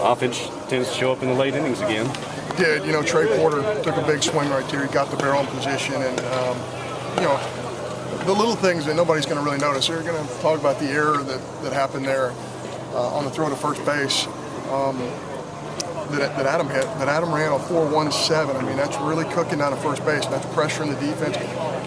offense tends to show up in the late innings again. Did. Trey Porter took a big swing right there. He got the barrel in position, and the little things that nobody's going to really notice. They're going to talk about the error that happened there on the throw to first base. That Adam hit. That Adam ran a 4.17. I mean, that's really cooking down at first base. That's pressure in the defense.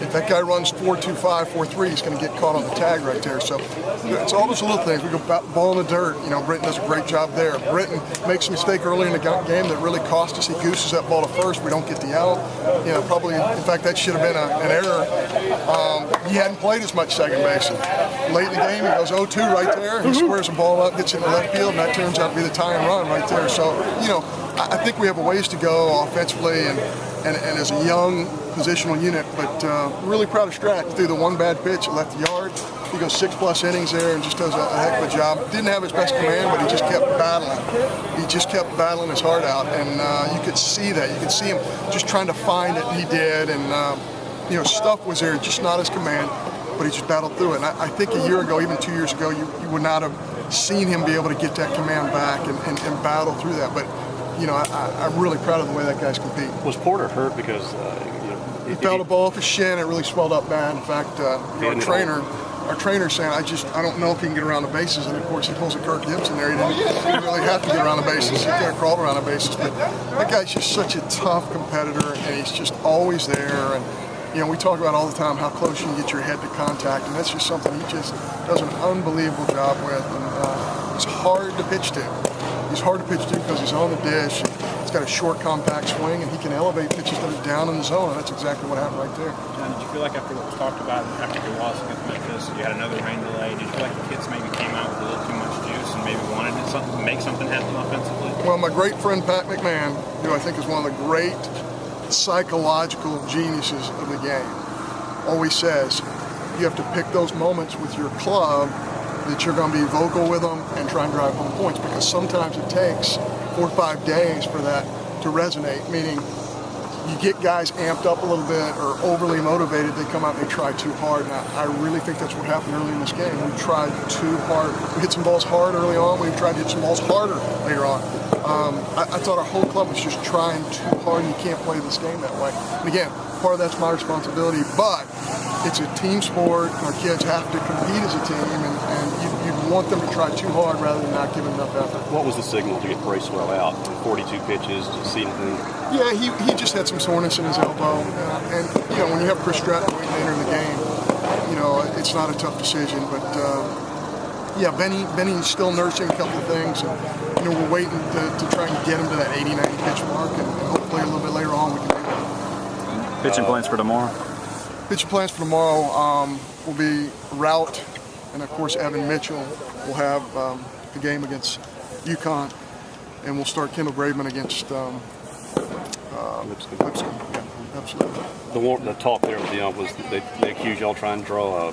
If that guy runs 4.25, 4.3, he's going to get caught on the tag right there. So it's all those little things. We go ball in the dirt. Britton does a great job there. Britton makes a mistake early in the game that really cost us. He gooses that ball to first. We don't get the out. Probably, in fact, that should have been an error. He hadn't played as much second base. Late in the game, he goes 0-2 right there. He squares the ball up, gets into left field, and that turns out to be the tie and run right there. So, I think we have a ways to go offensively and as a young positional unit, but really proud of Strack. Threw the one bad pitch at left yard. He goes 6+ innings there and just does a heck of a job. Didn't have his best command, but he just kept battling. He just kept battling his heart out, and you could see that. You could see him just trying to find it, and he did. And stuff was there, just not his command, but he just battled through it. And I think a year ago, even 2 years ago, you would not have seen him be able to get that command back and battle through that. But I'm really proud of the way that guy's compete. Was Porter hurt because he fell the ball off his shin? It really swelled up bad. In fact, our trainer saying, I don't know if he can get around the bases. And of course, he pulls a Kirk Gibson there. He didn't really have to get around the bases. He could have crawled around the bases. But that guy's just such a tough competitor, and he's just always there. And we talk about all the time how close you can get your head to contact, and that's just something he just does an unbelievable job with. And he's hard to pitch to. He's hard to pitch to because he's on the dish. He's got a short, compact swing, and he can elevate pitches that are down in the zone, and that's exactly what happened right there. John, did you feel like after what was talked about after your loss against Memphis, you had another rain delay, did you feel like the kids maybe came out with a little too much juice and maybe wanted to make something happen offensively? Well, my great friend Pat McMahon, who I think is one of the great psychological geniuses of the game, always says you have to pick those moments with your club that you're going to be vocal with them and try and drive home points, because sometimes it takes 4 or 5 days for that to resonate, meaning you get guys amped up a little bit or overly motivated, they come out and they try too hard. And I really think that's what happened early in this game. We tried too hard. We hit some balls hard early on. We tried to hit some balls harder later on. I thought our whole club was just trying too hard, and you can't play this game that way. And again, part of that's my responsibility, but it's a team sport. Our kids have to compete as a team, and you want them to try too hard rather than not giving enough effort. What was the signal to get Bracewell out? 42 pitches, to see anything? Yeah, he just had some soreness in his elbow, and when you have Chris Stratton waiting to enter the game, it's not a tough decision. But yeah, Benny's still nursing a couple of things, and we're waiting to try and get him to that 80-90 pitch mark, and hopefully a little bit later on we can do it. Pitching plans for tomorrow? Pitching plans for tomorrow will be Rout, and of course Evan Mitchell will have the game against UConn, and we'll start Kendall Graveman against Lipscomb. Yeah, absolutely. The talk there with the ump was they accused y'all trying to draw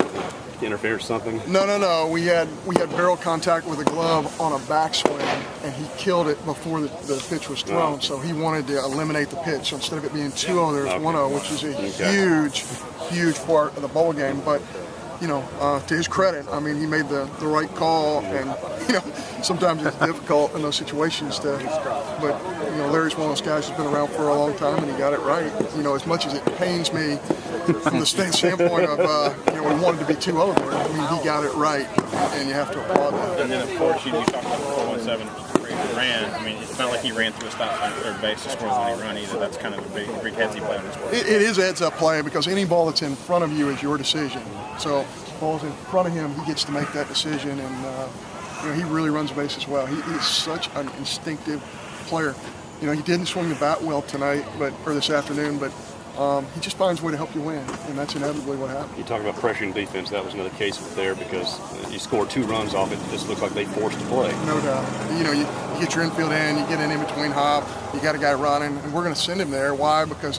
interference something? No. We had barrel contact with a glove on a backswing, and he killed it before the pitch was thrown. Okay. So he wanted to eliminate the pitch. So instead of it being 2-0, there's 1-0, which is a huge part of the bowl game. But to his credit, I mean, he made the right call, and sometimes it's difficult in those situations but Larry's one of those guys who's been around for a long time, and he got it right. As much as it pains me from the standpoint of we wanted to be 2-0 there, I mean, he got it right, and you have to applaud that. And then of course you talked about the 4.17 ran. I mean, it's not like he ran through a stop sign at third base to score when he run either. That's kind of a big heads-up play on this ball. It is a heads-up play, because any ball that's in front of you is your decision. So if the ball's in front of him, he gets to make that decision, and he really runs the bases well. He's such an instinctive player. He didn't swing the bat well tonight, or this afternoon, but he just finds a way to help you win, and that's inevitably what happened. You talk about pressuring defense. That was another case of there, because you scored 2 runs off it. It just looked like they forced to play. No doubt. You get your infield in, you get in between hop, you got a guy running, and we're going to send him there. Why? Because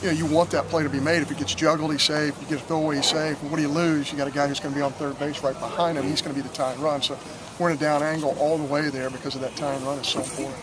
you want that play to be made. If it gets juggled, he's safe. If you get a throwaway, he's safe. And what do you lose? You got a guy who's going to be on third base right behind him. He's going to be the tying run. So we're in a down angle all the way there because of that tying run is so important.